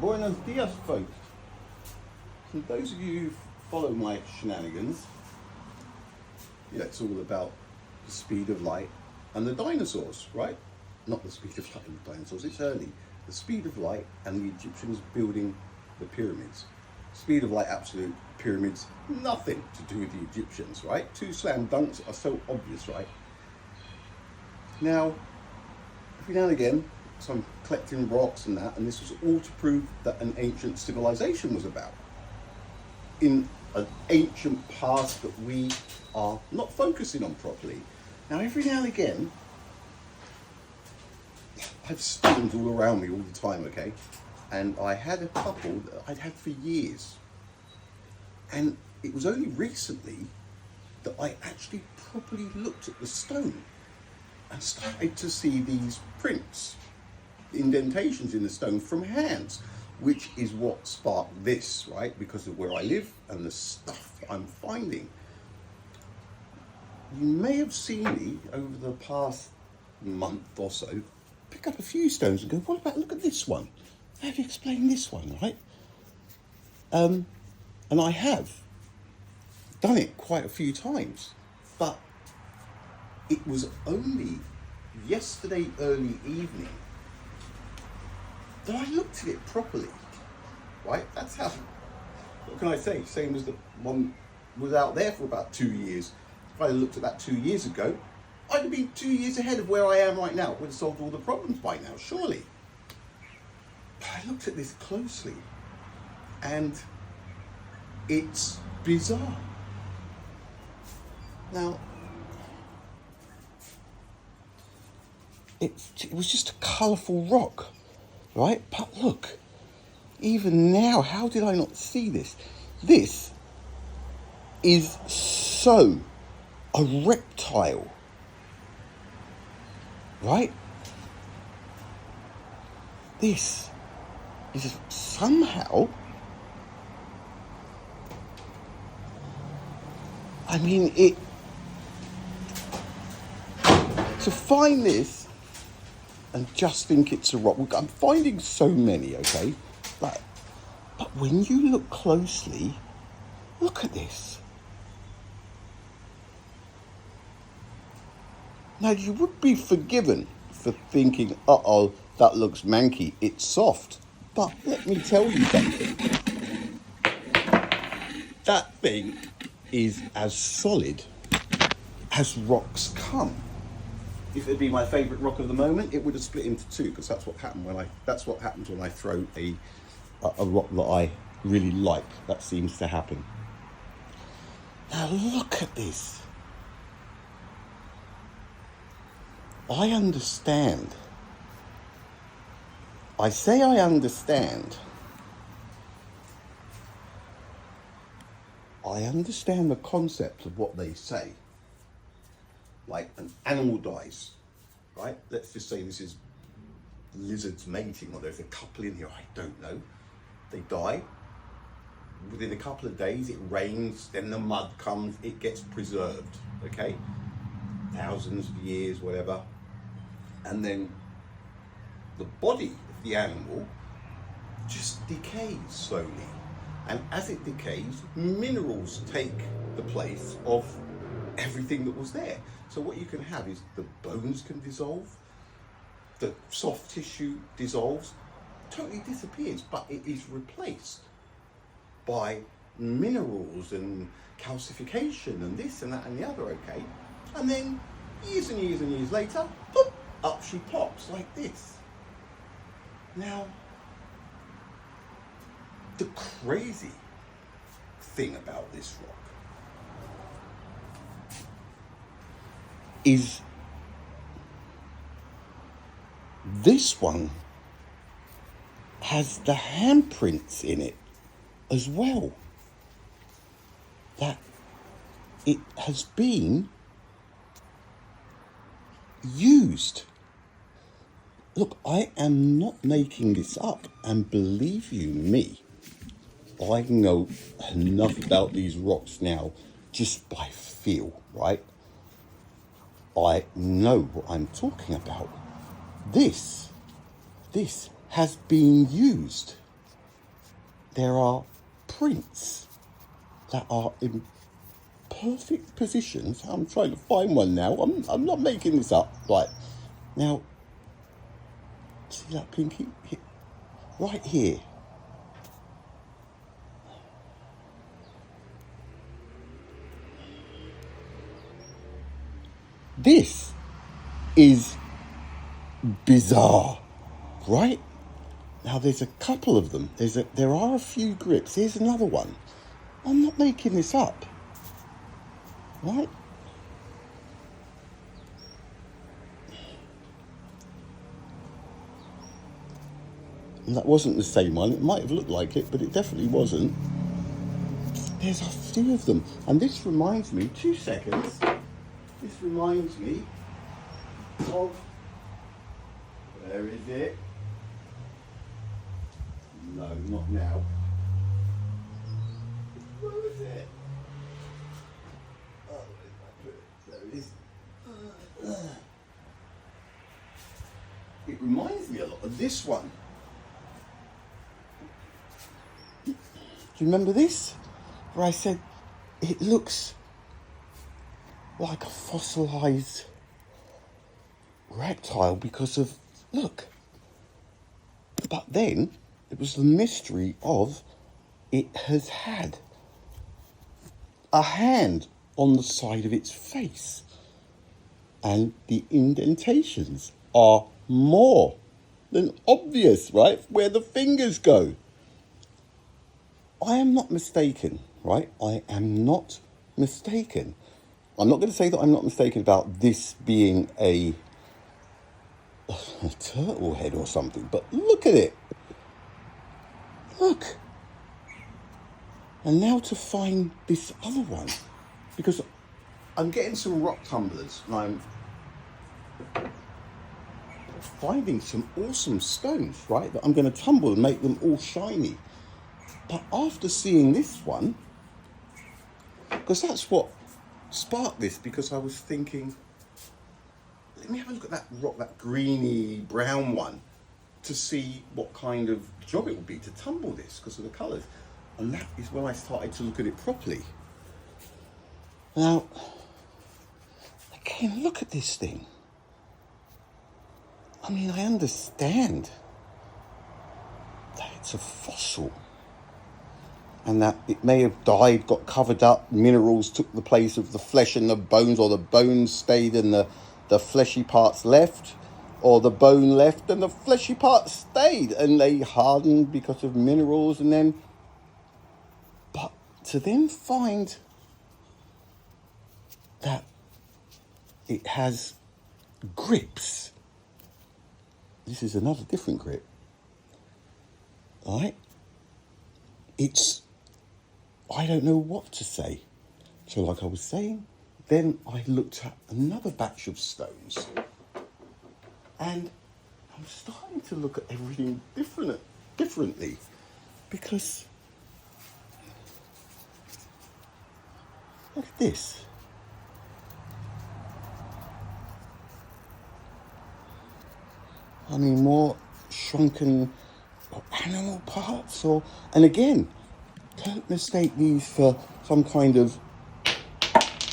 Buenos dias, folks. For those of you who follow my shenanigans, yeah, it's all about the speed of light and the dinosaurs, right? Not the speed of light and the dinosaurs, it's early. The speed of light and the Egyptians building the pyramids. Speed of light, absolute. Pyramids, nothing to do with the Egyptians, right? Two slam dunks are so obvious, right? Now, every now and again, so I'm collecting rocks and that, and this was all to prove that an ancient civilization was about. In an ancient past that we are not focusing on properly. Now, every now and again, I have stones all around me all the time, okay? And I had a couple that I'd had for years. And it was only recently that I actually properly looked at the stone and started to see these prints, indentations in the stone from hands, which is what sparked this, right? Because of where I live and the stuff I'm finding. You may have seen me over the past month or so pick up a few stones and go, what about, look at this one. How do you explain this one, right? And I have done it quite a few times, but it was only yesterday early evening that I looked at it properly, right? That's how, what can I say? Same as the one was out there for about 2 years. If I looked at that 2 years ago, I'd have been 2 years ahead of where I am right now. Would have solved all the problems by now, surely. But I looked at this closely, and it's bizarre. Now, it was just a colourful rock, right? But look, even now, how did I not see this? This is so a reptile, right? This is somehow, I mean, to find this and just think it's a rock. I'm finding so many, okay? But when you look closely, look at this. Now, you would be forgiven for thinking, uh-oh, that looks manky, it's soft. But let me tell you something. That thing is as solid as rocks come. If it'd be my favourite rock of the moment, it would have split into two, because that's what happened when I throw a rock that I really like. That seems to happen. Now look at this. I understand. I say I understand. I understand the concept of what they say. Like an animal dies, right? Let's just say this is lizards mating, or there's a couple in here, I don't know. They die. Within a couple of days, it rains, then the mud comes, it gets preserved, okay? Thousands of years, whatever. And then the body of the animal just decays slowly. And as it decays, minerals take the place of everything that was there. So what you can have is the bones can dissolve, the soft tissue dissolves, totally disappears, but it is replaced by minerals and calcification and this and that and the other, okay? And then years and years and years later, boop, up she pops like this. Now, the crazy thing about this rock is this one has the handprints in it as well, that it has been used. Look, I am not making this up, and believe you me, I know enough about these rocks now just by feel, right? I know what I'm talking about. This has been used there are prints that are in perfect positions. I'm trying to find one now. I'm not making this up. Right. Now, see that pinky? Right here. This is bizarre, right? Now there's a couple of them. There are a few grips. Here's another one. I'm not making this up, right? And that wasn't the same one. It might have looked like it, but it definitely wasn't. There's a few of them. And this reminds me, 2 seconds, this reminds me of, where is it? No, not now. Where is it? Oh, there it is. It reminds me a lot of this one. Do you remember this? Where I said it looks like a fossilized reptile because of, look. But then it was the mystery of it has had a hand on the side of its face, and the indentations are more than obvious, right? Where the fingers go. I am not mistaken, right? I am not mistaken. I'm not going to say that I'm not mistaken about this being a turtle head or something, but look at it. Look. And now to find this other one, because I'm getting some rock tumblers and I'm finding some awesome stones, right, that I'm going to tumble and make them all shiny. But after seeing this one, because that's what sparked this, because I was thinking, let me have a look at that rock, that greeny brown one, to see what kind of job it would be to tumble this because of the colours. And that is when I started to look at it properly. Now, again, look at this thing. I mean, I understand that it's a fossil and that it may have died, got covered up, minerals took the place of the flesh and the bones, or the bones stayed and the fleshy parts left, or the bone left and the fleshy parts stayed and they hardened because of minerals. And then, but to then find that it has grips, this is another different grip, right? It's, I don't know what to say. So like I was saying, then I looked at another batch of stones and I'm starting to look at everything differently, because look at this. I mean, more shrunken animal parts, or, and again, don't mistake these for some kind of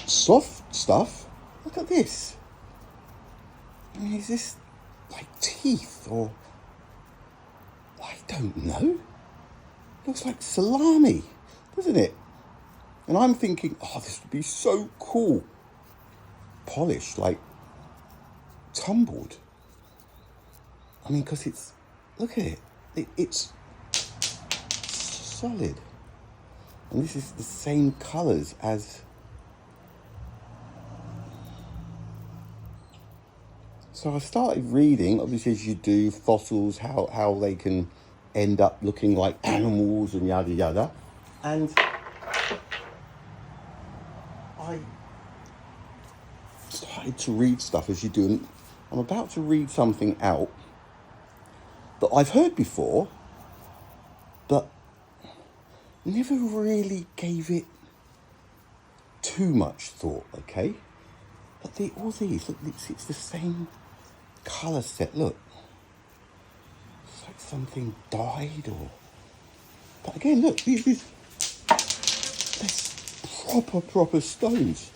soft stuff. Look at this. I mean, is this like teeth, or I don't know. Looks like salami, doesn't it? And I'm thinking, oh, this would be so cool. Polished, like tumbled. I mean, because it's, look at it. It's solid. And this is the same colours as... So I started reading, obviously as you do, fossils, how they can end up looking like animals and yada yada. And I started to read stuff as you do. And I'm about to read something out that I've heard before, but never really gave it too much thought, okay? But all these, look, it's the same colour set, look. It's like something died, or But again, look, these proper stones.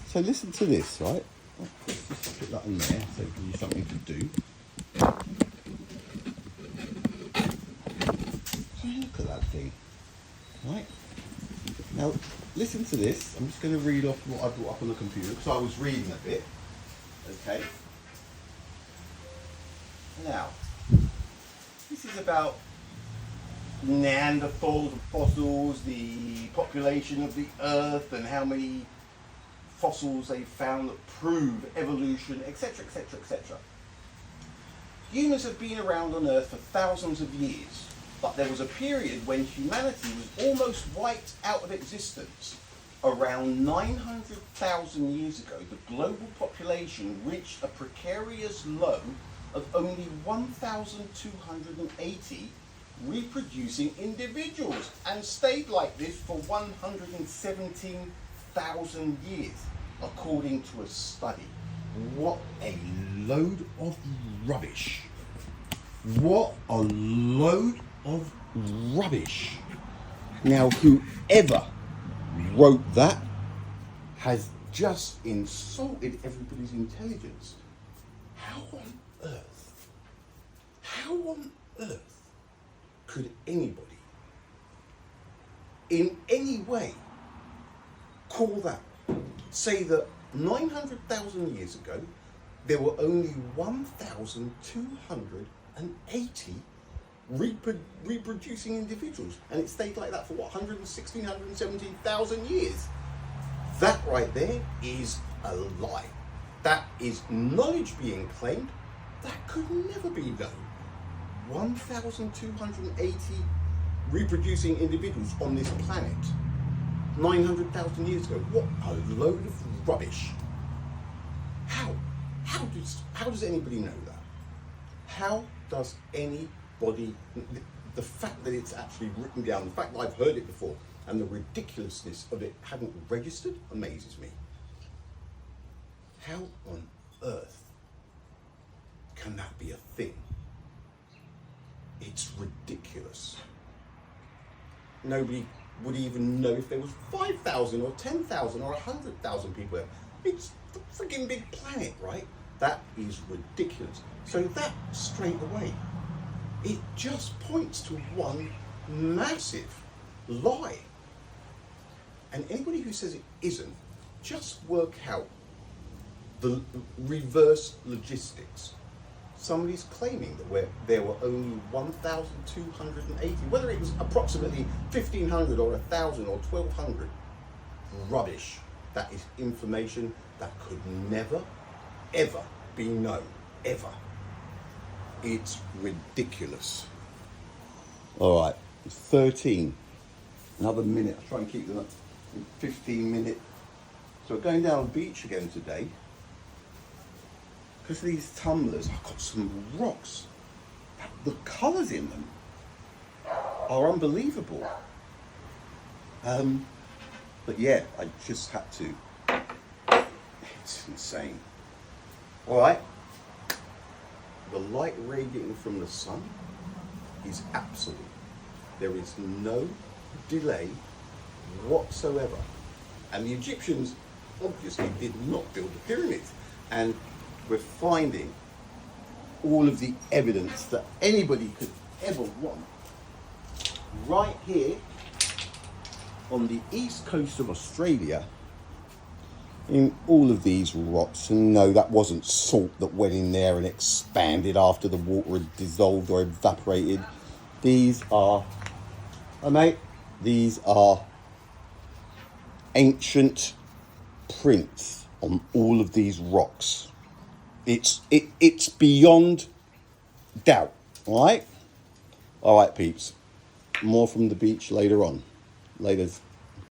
So listen to this, right? Let's just put that in there so it gives you something to do. So look at that thing, right? Now, listen to this. I'm just going to read off what I brought up on the computer because I was reading a bit. Okay. Now, this is about Neanderthals and fossils, the population of the Earth, and how many fossils they found that prove evolution, etc., etc., etc. Humans have been around on Earth for thousands of years, but there was a period when humanity was almost wiped out of existence. Around 900,000 years ago, the global population reached a precarious low of only 1,280 reproducing individuals and stayed like this for 117,000 years, according to a study. What a load of rubbish. What a load of rubbish. Now, whoever wrote that has just insulted everybody's intelligence. How on earth could anybody in any way say that 900,000 years ago there were only 1,280 reproducing individuals, and it stayed like that for what, 116, 117,000 years? That right there is a lie. That is knowledge being claimed that could never be known. 1,280 reproducing individuals on this planet 900,000 years ago. What a load of rubbish. How does anybody know that? How does anybody, the fact that it's actually written down, the fact that I've heard it before, and the ridiculousness of it having registered amazes me. How on earth can that be a thing? It's ridiculous. Nobody would even know if there was 5,000 or 10,000 or 100,000 people there. It's the frigging big planet, right? That is ridiculous. So that straight away, it just points to one massive lie. And anybody who says it isn't, just work out the reverse logistics. Somebody's claiming that there were only 1,280, whether it was approximately 1,500 or 1,000 or 1,200. Rubbish. That is information that could never, ever be known. Ever. It's ridiculous. All right, it's 13. Another minute. I'll try and keep them at 15 minutes. So we're going down the beach again today. Because these tumblers, I've got some rocks. The colours in them are unbelievable. But yeah, I just had to. It's insane. All right. The light radiating from the sun is absolute. There is no delay whatsoever. And the Egyptians obviously did not build the pyramids. And we're finding all of the evidence that anybody could ever want right here on the east coast of Australia in all of these rocks. And no, that wasn't salt that went in there and expanded after the water had dissolved or evaporated. These are, these are ancient prints on all of these rocks. It's beyond doubt, all right? All right, peeps. More from the beach later on. Laters.